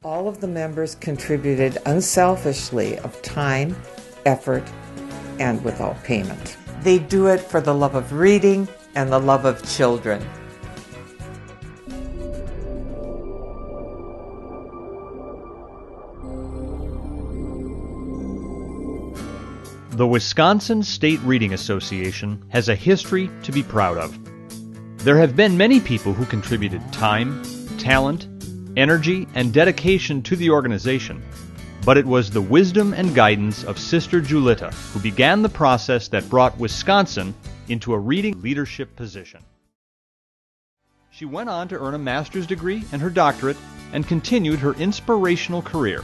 All of the members contributed unselfishly of time, effort, and without payment. They do it for the love of reading and the love of children. The Wisconsin State Reading Association has a history to be proud of. There have been many people who contributed time, talent, energy, and dedication to the organization, but it was the wisdom and guidance of Sister Julita who began the process that brought Wisconsin into a reading leadership position. She went on to earn a master's degree and her doctorate and continued her inspirational career.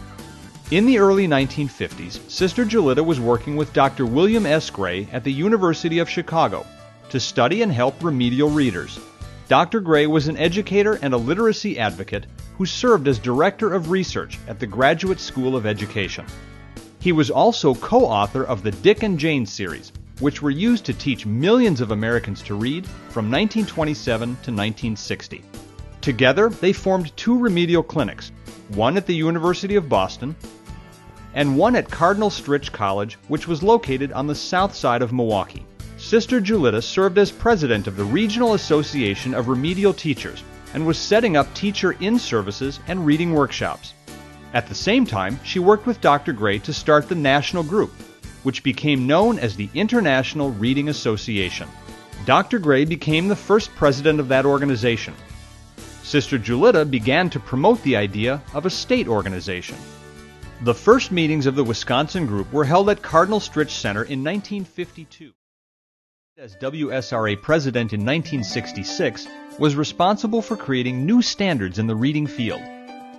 In the early 1950s, Sister Julita was working with Dr. William S. Gray at the University of Chicago to study and help remedial readers. Dr. Gray was an educator and a literacy advocate who served as Director of Research at the Graduate School of Education. He was also co-author of the Dick and Jane series, which were used to teach millions of Americans to read from 1927 to 1960. Together, they formed two remedial clinics, one at the University of Boston and one at Cardinal Stritch College, which was located on the south side of Milwaukee. Sister Julita served as president of the Regional Association of Remedial Teachers and was setting up teacher in-services and reading workshops. At the same time, she worked with Dr. Gray to start the national group, which became known as the International Reading Association. Dr. Gray became the first president of that organization. Sister Julita began to promote the idea of a state organization. The first meetings of the Wisconsin group were held at Cardinal Stritch Center in 1952. As WSRA president in 1966, was responsible for creating new standards in the reading field.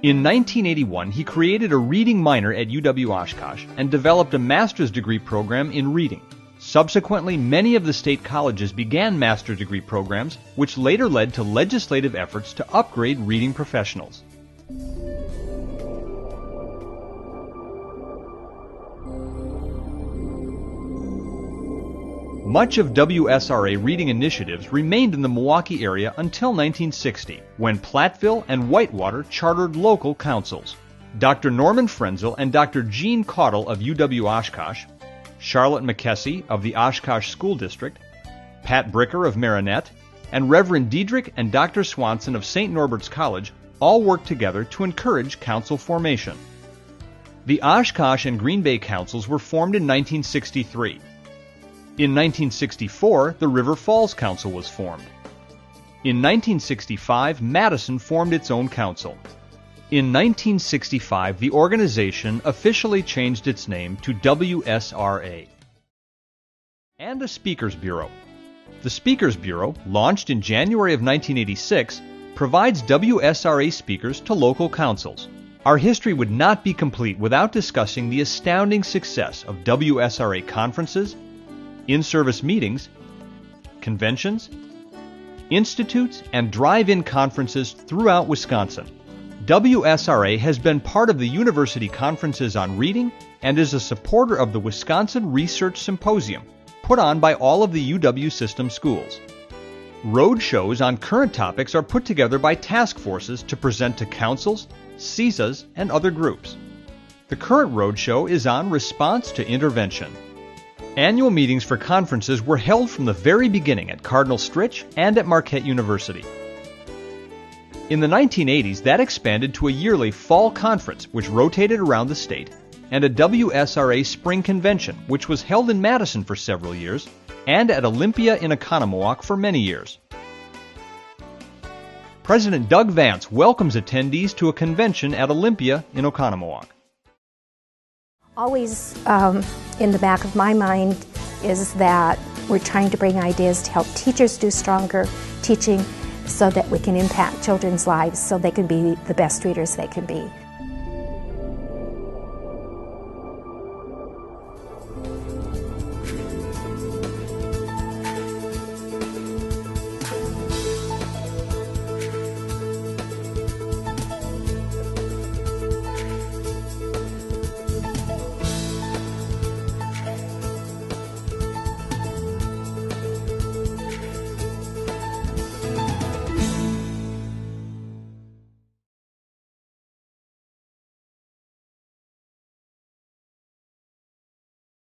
In 1981, he created a reading minor at UW-Oshkosh and developed a master's degree program in reading. Subsequently, many of the state colleges began master's degree programs, which later led to legislative efforts to upgrade reading professionals. Much of WSRA reading initiatives remained in the Milwaukee area until 1960, when Platteville and Whitewater chartered local councils. Dr. Norman Frenzel and Dr. Gene Caudle of UW-Oshkosh, Charlotte McKessie of the Oshkosh School District, Pat Bricker of Marinette, and Reverend Diedrich and Dr. Swanson of St. Norbert's College all worked together to encourage council formation. The Oshkosh and Green Bay councils were formed in 1963. In 1964, the River Falls Council was formed. In 1965, Madison formed its own council. In 1965, the organization officially changed its name to WSRA. And a Speakers Bureau. The Speakers Bureau, launched in January of 1986, provides WSRA speakers to local councils. Our history would not be complete without discussing the astounding success of WSRA conferences, in-service meetings, conventions, institutes, and drive-in conferences throughout Wisconsin. WSRA has been part of the University Conferences on Reading and is a supporter of the Wisconsin Research Symposium, put on by all of the UW system schools. Road shows on current topics are put together by task forces to present to councils, CISAs, and other groups. The current road show is on response to intervention. Annual meetings for conferences were held from the very beginning at Cardinal Stritch and at Marquette University. In the 1980s, that expanded to a yearly fall conference, which rotated around the state, and a WSRA spring convention, which was held in Madison for several years, and at Olympia in Oconomowoc for many years. President Doug Vance welcomes attendees to a convention at Olympia in Oconomowoc. Always in the back of my mind is that we're trying to bring ideas to help teachers do stronger teaching so that we can impact children's lives so they can be the best readers they can be.